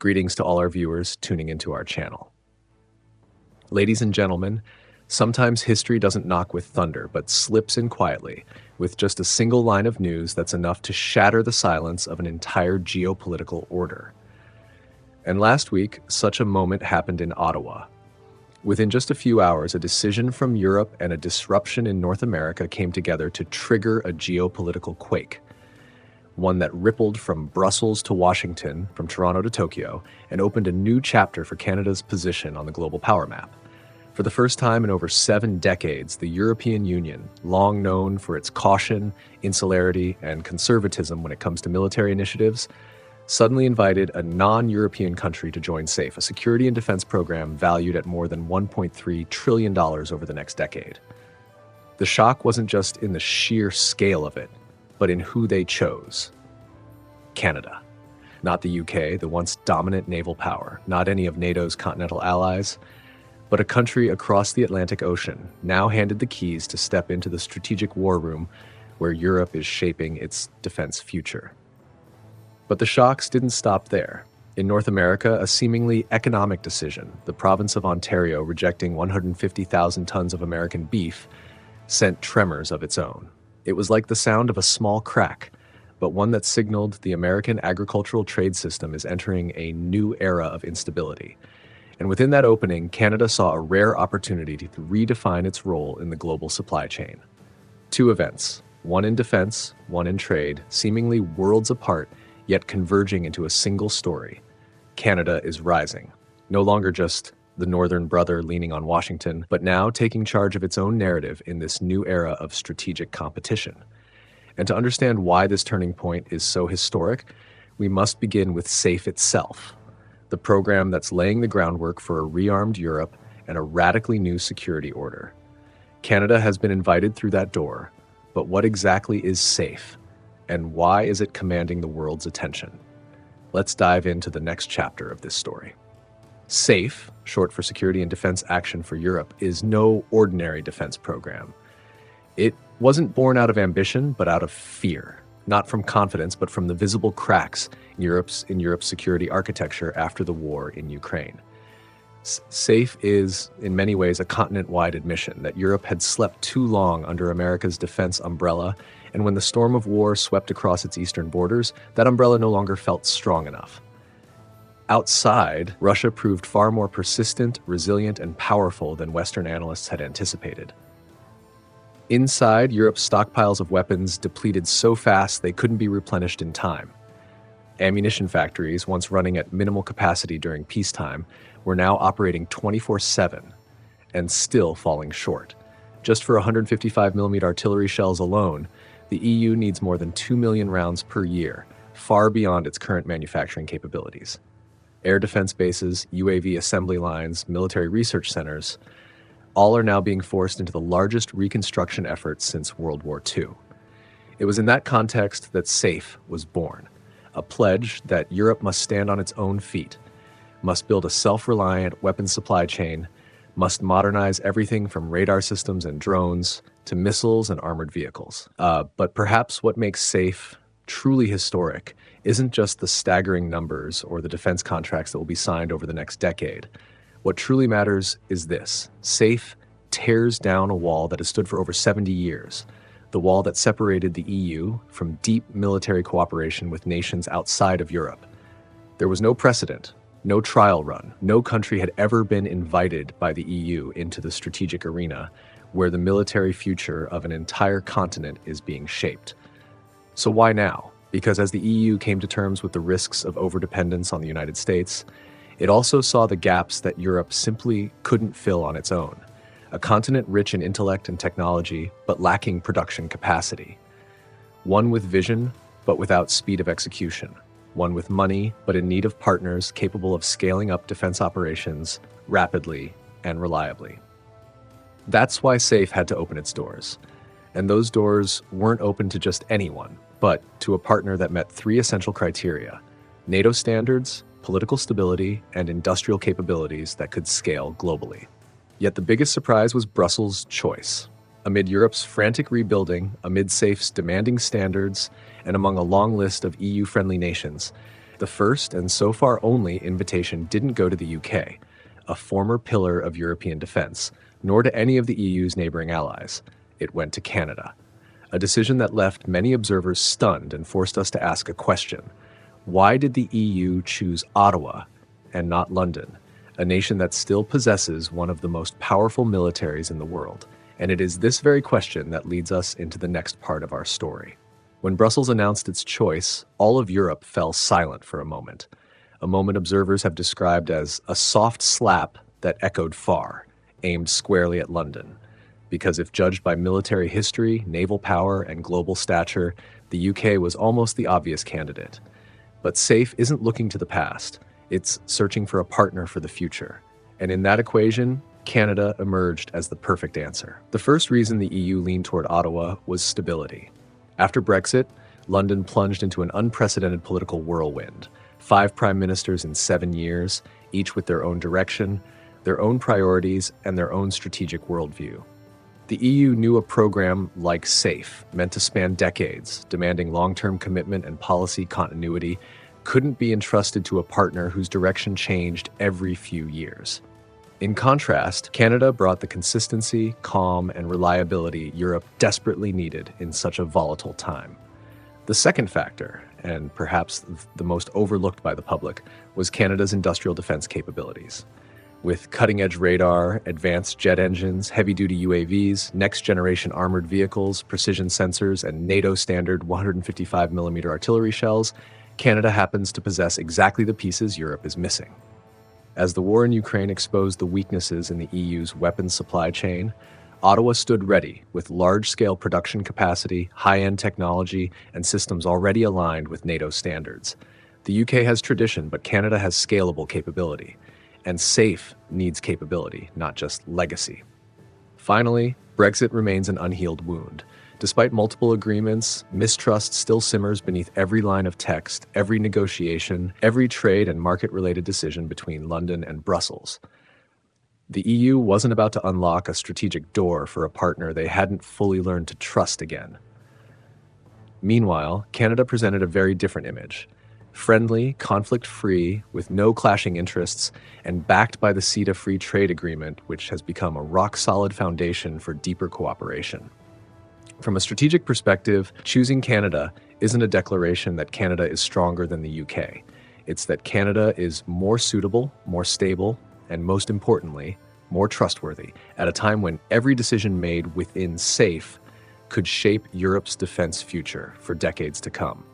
Greetings to all our viewers tuning into our channel. Ladies and gentlemen, sometimes history doesn't knock with thunder, but slips in quietly, with just a single line of news that's enough to shatter the silence of an entire geopolitical order. And last week, such a moment happened in Ottawa. Within just a few hours, a decision from Europe and a disruption in North America came together to trigger a geopolitical quake. One that rippled from Brussels to Washington, from Toronto to Tokyo, and opened a new chapter for Canada's position on the global power map. For the first time in over 7 decades, the European Union, long known for its caution, insularity, and conservatism when it comes to military initiatives, suddenly invited a non-European country to join SAFE, a security and defense program valued at more than $1.3 trillion over the next decade. The shock wasn't just in the sheer scale of it, but in who they chose. Canada. Not the UK, the once dominant naval power, not any of NATO's continental allies, but a country across the Atlantic Ocean, now handed the keys to step into the strategic war room where Europe is shaping its defense future. But the shocks didn't stop there. In North America, a seemingly economic decision, the province of Ontario rejecting 150,000 tons of American beef, sent tremors of its own. It was like the sound of a small crack, but one that signaled the American agricultural trade system is entering a new era of instability. And within that opening, Canada saw a rare opportunity to redefine its role in the global supply chain. 2 events, one in defense, one in trade, seemingly worlds apart, yet converging into a single story. Canada is rising, no longer just the northern brother leaning on Washington, but now taking charge of its own narrative in this new era of strategic competition. And to understand why this turning point is so historic, we must begin with SAFE itself, the program that's laying the groundwork for a rearmed Europe and a radically new security order. Canada has been invited through that door, but what exactly is SAFE, and why is it commanding the world's attention? Let's dive into the next chapter of this story. SAFE, short for Security and Defense Action for Europe, is no ordinary defense program. It wasn't born out of ambition, but out of fear. Not from confidence, but from the visible cracks in Europe's security architecture after the war in Ukraine. SAFE is, in many ways, a continent-wide admission that Europe had slept too long under America's defense umbrella, and when the storm of war swept across its eastern borders, that umbrella no longer felt strong enough. Outside, Russia proved far more persistent, resilient, and powerful than Western analysts had anticipated. Inside, Europe's stockpiles of weapons depleted so fast they couldn't be replenished in time. Ammunition factories, once running at minimal capacity during peacetime, were now operating 24/7 and still falling short. Just for 155mm artillery shells alone, the EU needs more than 2 million rounds per year, far beyond its current manufacturing capabilities. Air defense bases, UAV assembly lines, military research centers, all are now being forced into the largest reconstruction efforts since World War II. It was in that context that SAFE was born, a pledge that Europe must stand on its own feet, must build a self-reliant weapons supply chain, must modernize everything from radar systems and drones to missiles and armored vehicles. But perhaps what makes SAFE truly historic isn't just the staggering numbers or the defense contracts that will be signed over the next decade. What truly matters is this: SAFE tears down a wall that has stood for over 70 years, the wall that separated the EU from deep military cooperation with nations outside of Europe. There was no precedent, no trial run, no country had ever been invited by the EU into the strategic arena where the military future of an entire continent is being shaped. So why now? Because as the EU came to terms with the risks of overdependence on the United States, it also saw the gaps that Europe simply couldn't fill on its own. A continent rich in intellect and technology, but lacking production capacity. One with vision, but without speed of execution. One with money, but in need of partners capable of scaling up defense operations rapidly and reliably. That's why SAFE had to open its doors. And those doors weren't open to just anyone, but to a partner that met 3 essential criteria: NATO standards, political stability, and industrial capabilities that could scale globally. Yet the biggest surprise was Brussels' choice. Amid Europe's frantic rebuilding, amid SAFE's demanding standards, and among a long list of EU-friendly nations, The first and so far only invitation didn't go to the UK, a former pillar of European defense, nor to any of the EU's neighboring allies. It went to Canada. A decision that left many observers stunned and forced us to ask a question. Why did the EU choose Ottawa and not London, a nation that still possesses one of the most powerful militaries in the world? And it is this very question that leads us into the next part of our story. When Brussels announced its choice, all of Europe fell silent for a moment observers have described as a soft slap that echoed far, aimed squarely at London. Because if judged by military history, naval power, and global stature, the UK was almost the obvious candidate. But SAFE isn't looking to the past, it's searching for a partner for the future. And in that equation, Canada emerged as the perfect answer. The first reason the EU leaned toward Ottawa was stability. After Brexit, London plunged into an unprecedented political whirlwind. 5 prime ministers in 7 years, each with their own direction, their own priorities, and their own strategic worldview. The EU knew a program like SAFE, meant to span decades, demanding long-term commitment and policy continuity, couldn't be entrusted to a partner whose direction changed every few years. In contrast, Canada brought the consistency, calm, and reliability Europe desperately needed in such a volatile time. The second factor, and perhaps the most overlooked by the public, was Canada's industrial defense capabilities. With cutting-edge radar, advanced jet engines, heavy-duty UAVs, next-generation armored vehicles, precision sensors, and NATO-standard 155mm artillery shells, Canada happens to possess exactly the pieces Europe is missing. As the war in Ukraine exposed the weaknesses in the EU's weapons supply chain, Ottawa stood ready with large-scale production capacity, high-end technology, and systems already aligned with NATO standards. The UK has tradition, but Canada has scalable capability. And SAFE needs capability, not just legacy. Finally, Brexit remains an unhealed wound. Despite multiple agreements, mistrust still simmers beneath every line of text, every negotiation, every trade and market-related decision between London and Brussels. The EU wasn't about to unlock a strategic door for a partner they hadn't fully learned to trust again. Meanwhile, Canada presented a very different image. Friendly, conflict-free, with no clashing interests, and backed by the CETA Free Trade Agreement, which has become a rock-solid foundation for deeper cooperation. From a strategic perspective, choosing Canada isn't a declaration that Canada is stronger than the UK. It's that Canada is more suitable, more stable, and most importantly, more trustworthy, at a time when every decision made within SAFE could shape Europe's defense future for decades to come.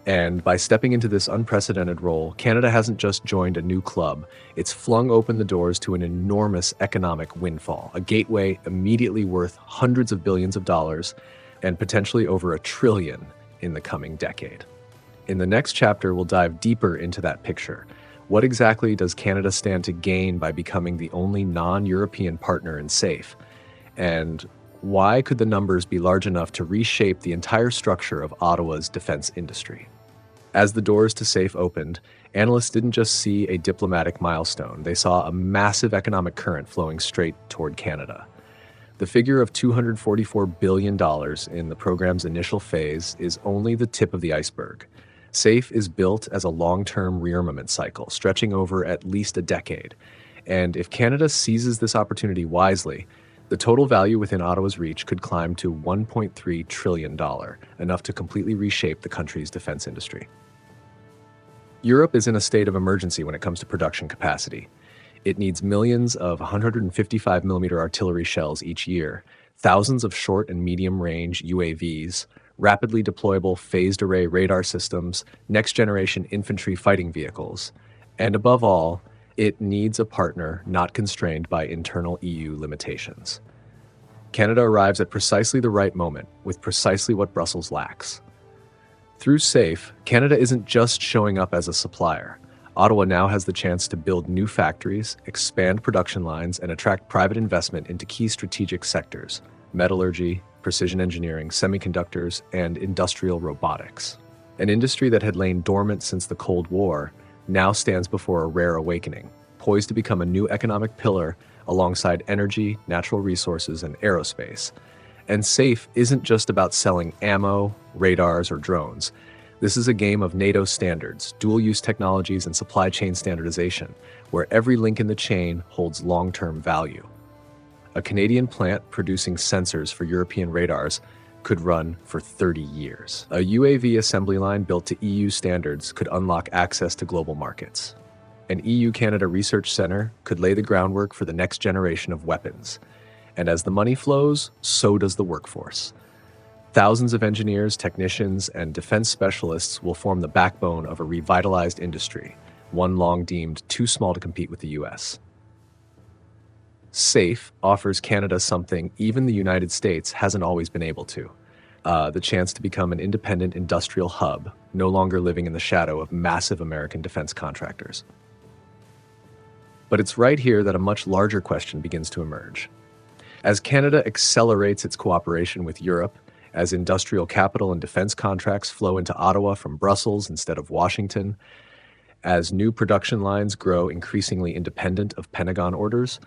And by stepping into this unprecedented role, Canada hasn't just joined a new club, it's flung open the doors to an enormous economic windfall, a gateway immediately worth hundreds of billions of dollars and potentially over $1 trillion in the coming decade. In the next chapter, we'll dive deeper into that picture. What exactly does Canada stand to gain by becoming the only non-European partner in SAFE? And why could the numbers be large enough to reshape the entire structure of Ottawa's defense industry? As the doors to SAFE opened, analysts didn't just see a diplomatic milestone, they saw a massive economic current flowing straight toward Canada. The figure of $244 billion in the program's initial phase is only the tip of the iceberg. SAFE is built as a long-term rearmament cycle, stretching over at least a decade. And if Canada seizes this opportunity wisely, the total value within Ottawa's reach could climb to $1.3 trillion, enough to completely reshape the country's defense industry. Europe is in a state of emergency when it comes to production capacity. It needs millions of 155mm artillery shells each year, thousands of short and medium-range UAVs, rapidly deployable phased array radar systems, next-generation infantry fighting vehicles, and above all, it needs a partner not constrained by internal EU limitations. Canada arrives at precisely the right moment, with precisely what Brussels lacks. Through SAFE, Canada isn't just showing up as a supplier. Ottawa now has the chance to build new factories, expand production lines, and attract private investment into key strategic sectors: metallurgy, precision engineering, semiconductors, and industrial robotics. An industry that had lain dormant since the Cold War now stands before a rare awakening, poised to become a new economic pillar alongside energy, natural resources, and aerospace. And SAFE isn't just about selling ammo, radars, or drones. This is a game of NATO standards, dual-use technologies, and supply chain standardization, where every link in the chain holds long-term value. A Canadian plant producing sensors for European radars could run for 30 years. A UAV assembly line built to EU standards could unlock access to global markets. An EU-Canada research center could lay the groundwork for the next generation of weapons. And as the money flows, so does the workforce. Thousands of engineers, technicians, and defense specialists will form the backbone of a revitalized industry, one long deemed too small to compete with the US. SAFE offers Canada something even the United States hasn't always been able to. The chance to become an independent industrial hub, no longer living in the shadow of massive American defense contractors. But it's right here that a much larger question begins to emerge. As Canada accelerates its cooperation with Europe, as industrial capital and defense contracts flow into Ottawa from Brussels instead of Washington, as new production lines grow increasingly independent of Pentagon orders,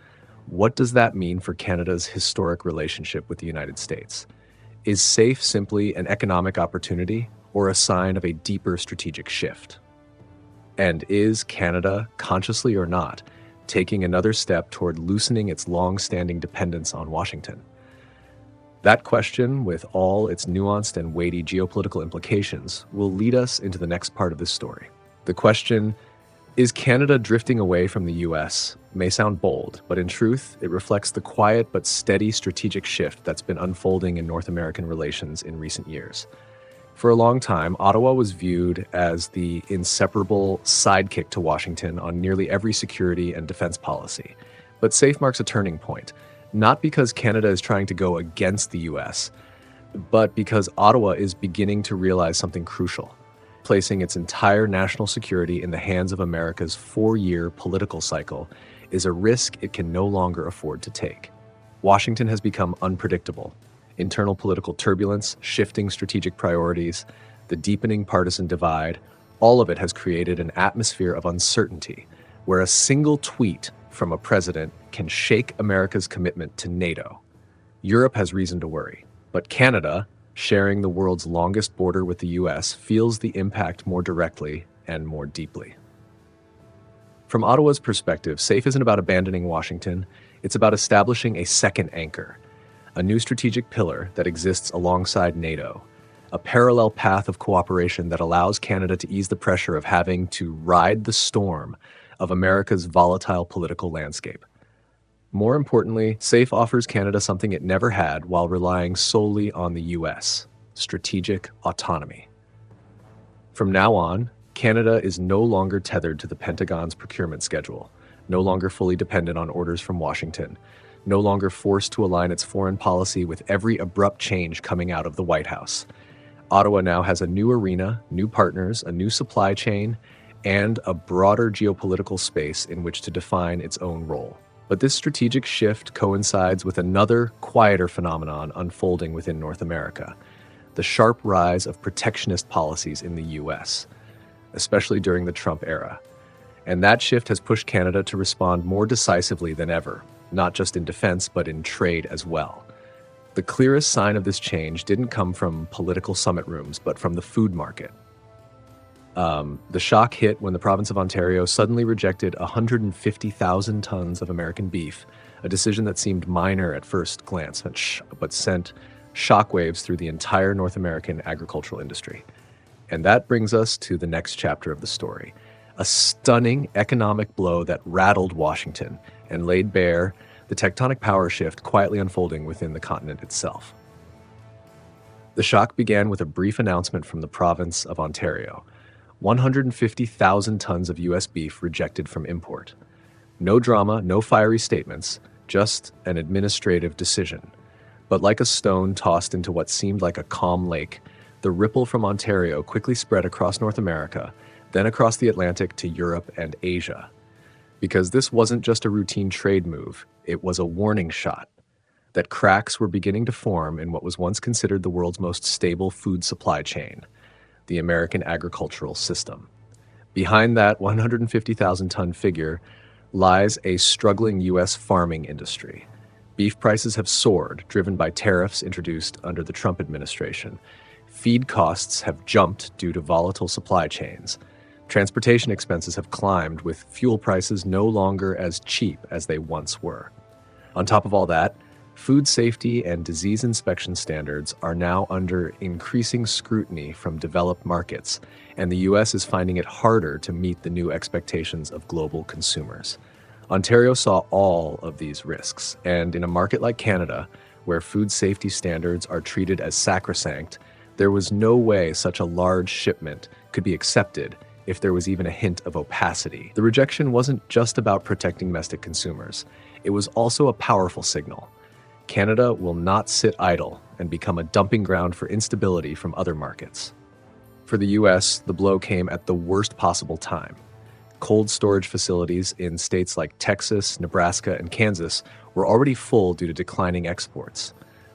what does that mean for Canada's historic relationship with the United States? Is SAFE simply an economic opportunity or a sign of a deeper strategic shift? And is Canada, consciously or not, taking another step toward loosening its long-standing dependence on Washington? That question, with all its nuanced and weighty geopolitical implications, will lead us into the next part of this story. The question, is Canada drifting away from the US, may sound bold, but in truth, it reflects the quiet but steady strategic shift that's been unfolding in North American relations in recent years. For a long time, Ottawa was viewed as the inseparable sidekick to Washington on nearly every security and defense policy. But SAFE marks a turning point, not because Canada is trying to go against the US, but because Ottawa is beginning to realize something crucial. Placing its entire national security in the hands of America's 4-year political cycle is a risk it can no longer afford to take. Washington has become unpredictable. Internal political turbulence, shifting strategic priorities, the deepening partisan divide, all of it has created an atmosphere of uncertainty, where a single tweet from a president can shake America's commitment to NATO. Europe has reason to worry, but Canada, sharing the world's longest border with the US, feels the impact more directly and more deeply. From Ottawa's perspective, SAFE isn't about abandoning Washington, it's about establishing a second anchor, a new strategic pillar that exists alongside NATO, a parallel path of cooperation that allows Canada to ease the pressure of having to ride the storm of America's volatile political landscape. More importantly, SAFE offers Canada something it never had while relying solely on the US: strategic autonomy. From now on, Canada is no longer tethered to the Pentagon's procurement schedule, no longer fully dependent on orders from Washington, no longer forced to align its foreign policy with every abrupt change coming out of the White House. Ottawa now has a new arena, new partners, a new supply chain, and a broader geopolitical space in which to define its own role. But this strategic shift coincides with another, quieter phenomenon unfolding within North America: the sharp rise of protectionist policies in the US, especially during the Trump era. And that shift has pushed Canada to respond more decisively than ever, not just in defense, but in trade as well. The clearest sign of this change didn't come from political summit rooms, but from the food market. The shock hit when the province of Ontario suddenly rejected 150,000 tons of American beef, a decision that seemed minor at first glance, but sent shockwaves through the entire North American agricultural industry. And that brings us to the next chapter of the story, a stunning economic blow that rattled Washington and laid bare the tectonic power shift quietly unfolding within the continent itself. The shock began with a brief announcement from the province of Ontario: 150,000 tons of US beef rejected from import. No drama, no fiery statements, just an administrative decision. But like a stone tossed into what seemed like a calm lake, the ripple from Ontario quickly spread across North America, then across the Atlantic to Europe and Asia. Because this wasn't just a routine trade move, it was a warning shot that cracks were beginning to form in what was once considered the world's most stable food supply chain: the American agricultural system. Behind that 150,000-ton figure lies a struggling U.S. farming industry. Beef prices have soared, driven by tariffs introduced under the Trump administration. Feed costs have jumped due to volatile supply chains. Transportation expenses have climbed, with fuel prices no longer as cheap as they once were. On top of all that, food safety and disease inspection standards are now under increasing scrutiny from developed markets, and the US is finding it harder to meet the new expectations of global consumers. Ontario saw all of these risks, and in a market like Canada, where food safety standards are treated as sacrosanct, there was no way such a large shipment could be accepted if there was even a hint of opacity. The rejection wasn't just about protecting domestic consumers. It was also a powerful signal. Canada will not sit idle and become a dumping ground for instability from other markets. For the US, the blow came at the worst possible time. Cold storage facilities in states like Texas, Nebraska, and Kansas were already full due to declining exports.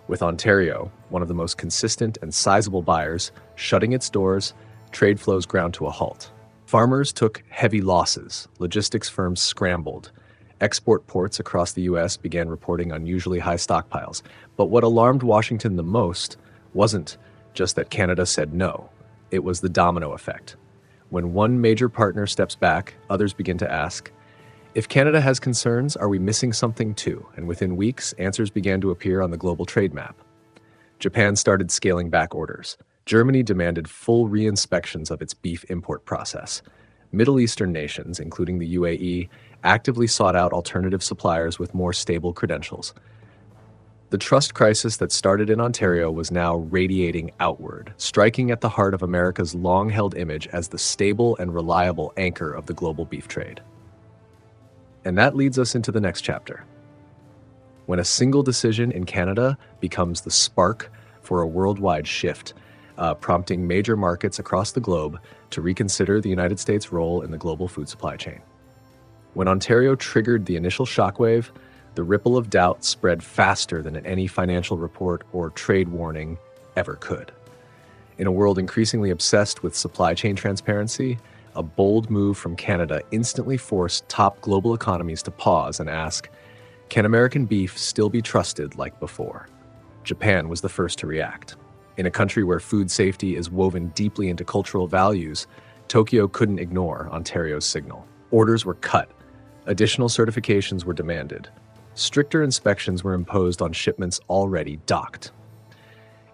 With Ontario, one of the most consistent and sizable buyers, shutting its doors, trade flows ground to a halt. Farmers took heavy losses, logistics firms scrambled, export ports across the US began reporting unusually high stockpiles. But what alarmed Washington the most wasn't just that Canada said no, it was the domino effect. When one major partner steps back, others begin to ask, if Canada has concerns, are we missing something too? And within weeks, answers began to appear on the global trade map. Japan started scaling back orders. Germany demanded full re-inspections of its beef import process. Middle Eastern nations, including the UAE, actively sought out alternative suppliers with more stable credentials. The trust crisis that started in Ontario was now radiating outward, striking at the heart of America's long-held image as the stable and reliable anchor of the global beef trade. And that leads us into the next chapter. When a single decision in Canada becomes the spark for a worldwide shift, prompting major markets across the globe to reconsider the United States' role in the global food supply chain. When Ontario triggered the initial shockwave, the ripple of doubt spread faster than any financial report or trade warning ever could. In a world increasingly obsessed with supply chain transparency, a bold move from Canada instantly forced top global economies to pause and ask, can American beef still be trusted like before? Japan was the first to react. In a country where food safety is woven deeply into cultural values, Tokyo couldn't ignore Ontario's signal. Orders were cut. Additional certifications were demanded. Stricter inspections were imposed on shipments already docked.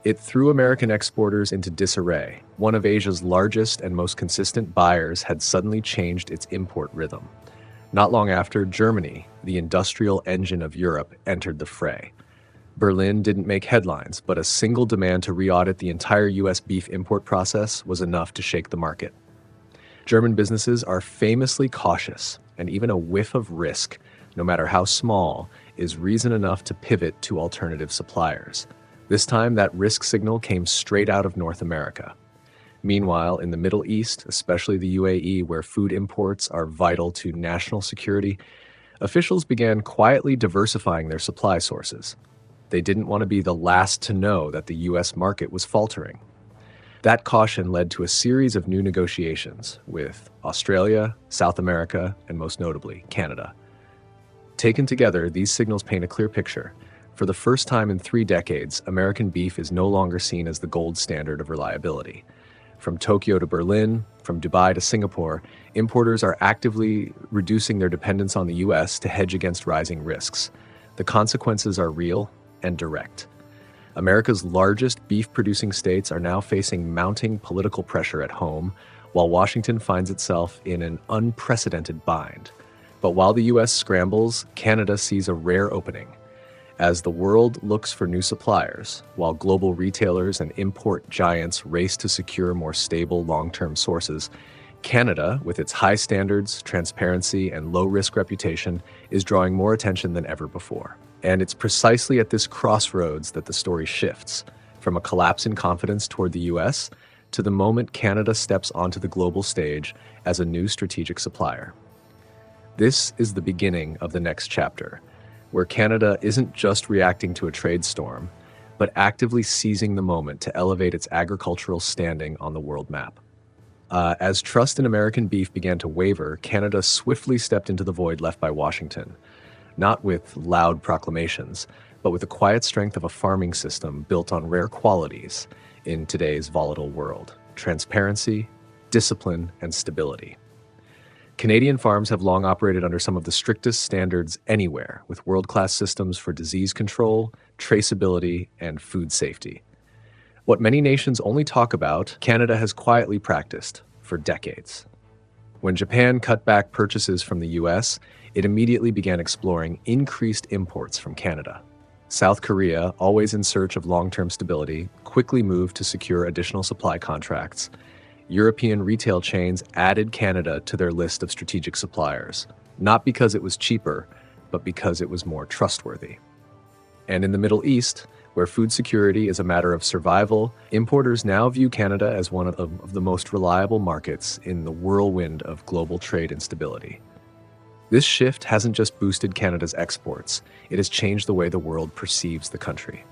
It threw American exporters into disarray. One of Asia's largest and most consistent buyers had suddenly changed its import rhythm. Not long after, Germany, the industrial engine of Europe, entered the fray. Berlin didn't make headlines, but a single demand to re-audit the entire US beef import process was enough to shake the market. German businesses are famously cautious, and even a whiff of risk, no matter how small, is reason enough to pivot to alternative suppliers. This time, that risk signal came straight out of North America. Meanwhile, in the Middle East, especially the UAE, where food imports are vital to national security, officials began quietly diversifying their supply sources. They didn't want to be the last to know that the US market was faltering. That caution led to a series of new negotiations with Australia, South America, and most notably, Canada. Taken together, these signals paint a clear picture. For the first time in 3 decades, American beef is no longer seen as the gold standard of reliability. From Tokyo to Berlin, from Dubai to Singapore, importers are actively reducing their dependence on the US to hedge against rising risks. The consequences are real and direct. America's largest beef-producing states are now facing mounting political pressure at home, while Washington finds itself in an unprecedented bind. But while the US scrambles, Canada sees a rare opening. As the world looks for new suppliers, while global retailers and import giants race to secure more stable long-term sources, Canada, with its high standards, transparency, and low-risk reputation, is drawing more attention than ever before. And it's precisely at this crossroads that the story shifts, from a collapse in confidence toward the US to the moment Canada steps onto the global stage as a new strategic supplier. This is the beginning of the next chapter, where Canada isn't just reacting to a trade storm, but actively seizing the moment to elevate its agricultural standing on the world map. As trust in American beef began to waver, Canada swiftly stepped into the void left by Washington, not with loud proclamations, but with the quiet strength of a farming system built on rare qualities, in today's volatile world: transparency, discipline, and stability. Canadian farms have long operated under some of the strictest standards anywhere, with world-class systems for disease control, traceability, and food safety. What many nations only talk about, Canada has quietly practiced for decades. When Japan cut back purchases from the US, it immediately began exploring increased imports from Canada. South Korea, always in search of long-term stability, quickly moved to secure additional supply contracts. European retail chains added Canada to their list of strategic suppliers, not because it was cheaper, but because it was more trustworthy. And in the Middle East, where food security is a matter of survival, importers now view Canada as one of the most reliable markets in the whirlwind of global trade instability. This shift hasn't just boosted Canada's exports, it has changed the way the world perceives the country.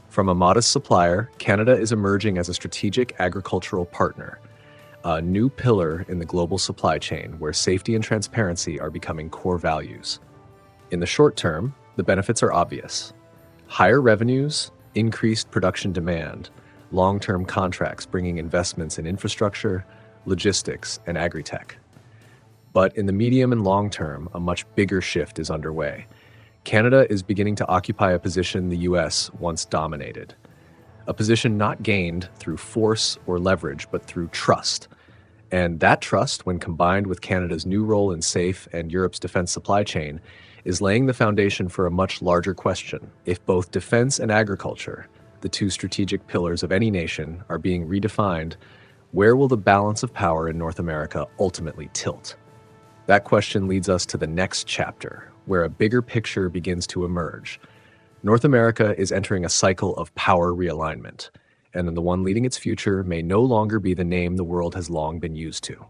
From a modest supplier, Canada is emerging as a strategic agricultural partner, a new pillar in the global supply chain where safety and transparency are becoming core values. In the short term, the benefits are obvious. Higher revenues, increased production demand, long-term contracts bringing investments in infrastructure, logistics, and agri-tech. But in the medium and long term, a much bigger shift is underway. Canada is beginning to occupy a position the US once dominated. A position not gained through force or leverage, but through trust. And that trust, when combined with Canada's new role in SAFE and Europe's defense supply chain, is laying the foundation for a much larger question. If both defense and agriculture, the two strategic pillars of any nation, are being redefined, where will the balance of power in North America ultimately tilt? That question leads us to the next chapter, where a bigger picture begins to emerge. North America is entering a cycle of power realignment, and the one leading its future may no longer be the name the world has long been used to.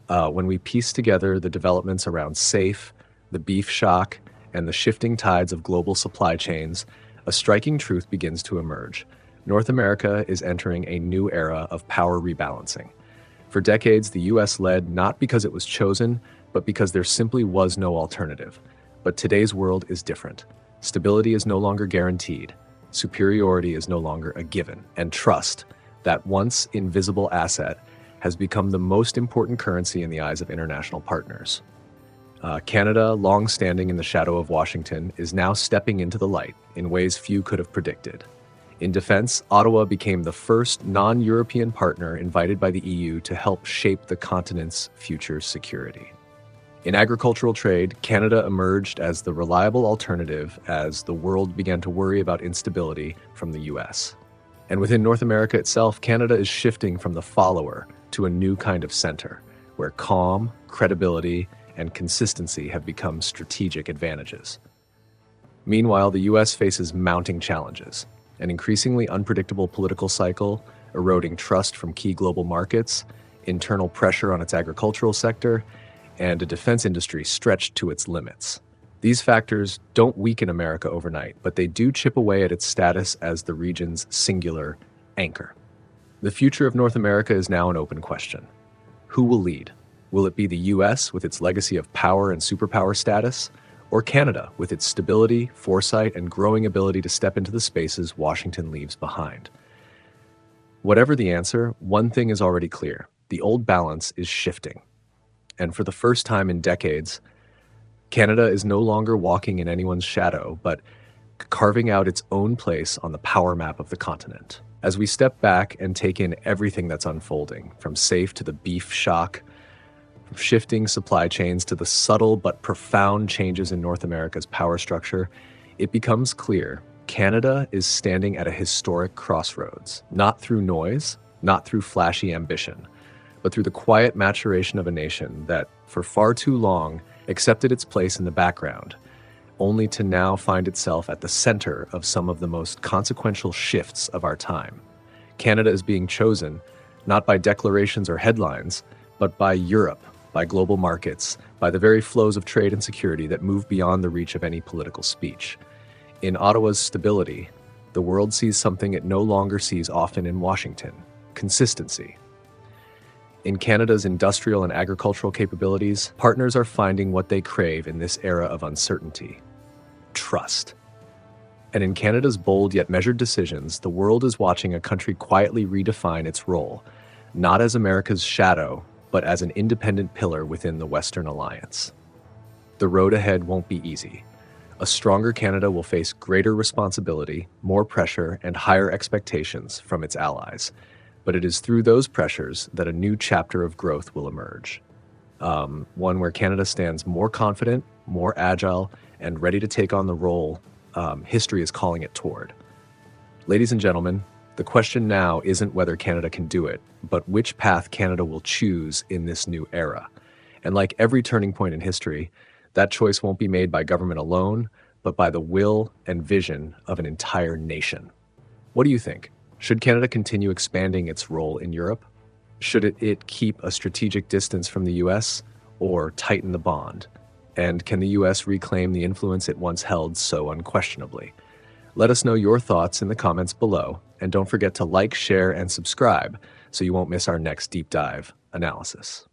When we piece together the developments around SAFE, the beef shock, and the shifting tides of global supply chains, a striking truth begins to emerge. North America is entering a new era of power rebalancing. For decades, the US led not because it was chosen, but because there simply was no alternative. But today's world is different. Stability is no longer guaranteed. Superiority is no longer a given. And trust, that once invisible asset, has become the most important currency in the eyes of international partners. Canada, long standing in the shadow of Washington, is now stepping into the light in ways few could have predicted. In defense, Ottawa became the first non-European partner invited by the EU to help shape the continent's future security. In agricultural trade, Canada emerged as the reliable alternative as the world began to worry about instability from the US. And within North America itself, Canada is shifting from the follower to a new kind of center, where calm, credibility, and consistency have become strategic advantages. Meanwhile, the US faces mounting challenges: an increasingly unpredictable political cycle, eroding trust from key global markets, internal pressure on its agricultural sector, and a defense industry stretched to its limits. These factors don't weaken America overnight, but they do chip away at its status as the region's singular anchor. The future of North America is now an open question. Who will lead? Will it be the US with its legacy of power and superpower status, or Canada with its stability, foresight, and growing ability to step into the spaces Washington leaves behind? Whatever the answer, one thing is already clear: the old balance is shifting. And for the first time in decades, Canada is no longer walking in anyone's shadow, but carving out its own place on the power map of the continent. As we step back and take in everything that's unfolding, from SAFE to the beef shock, from shifting supply chains to the subtle but profound changes in North America's power structure, it becomes clear Canada is standing at a historic crossroads, not through noise, not through flashy ambition, but through the quiet maturation of a nation that, for far too long, accepted its place in the background, only to now find itself at the center of some of the most consequential shifts of our time. Canada is being chosen, not by declarations or headlines, but by Europe, by global markets, by the very flows of trade and security that move beyond the reach of any political speech. In Ottawa's stability, the world sees something it no longer sees often in Washington: consistency. In Canada's industrial and agricultural capabilities, partners are finding what they crave in this era of uncertainty: trust. And in Canada's bold yet measured decisions, the world is watching a country quietly redefine its role, not as America's shadow, but as an independent pillar within the Western alliance. The road ahead won't be easy. A stronger Canada will face greater responsibility, more pressure, and higher expectations from its allies. But it is through those pressures that a new chapter of growth will emerge. One where Canada stands more confident, more agile, and ready to take on the role history is calling it toward. Ladies and gentlemen, the question now isn't whether Canada can do it, but which path Canada will choose in this new era. And like every turning point in history, that choice won't be made by government alone, but by the will and vision of an entire nation. What do you think? Should Canada continue expanding its role in Europe? Should it keep a strategic distance from the US or tighten the bond? And can the US reclaim the influence it once held so unquestionably? Let us know your thoughts in the comments below, and don't forget to like, share, and subscribe so you won't miss our next deep dive analysis.